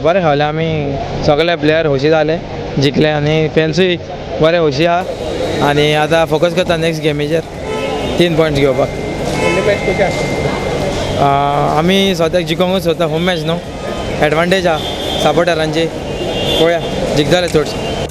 बरें खेळले आमी सगळे प्लेयर खोशी जाले जिखले आनी फॅन्सूय बरे खोशी आहा आनी आतां फोकस करता नेक्स्ट गेमीचेर 3 पॉयंट्स घेवपाक. आमी स्वताक जिखोंकूच सोदता होम मॅच न्हू एडवांटेज आहा सपोर्टरांची पळोवया जिखताले चडशे.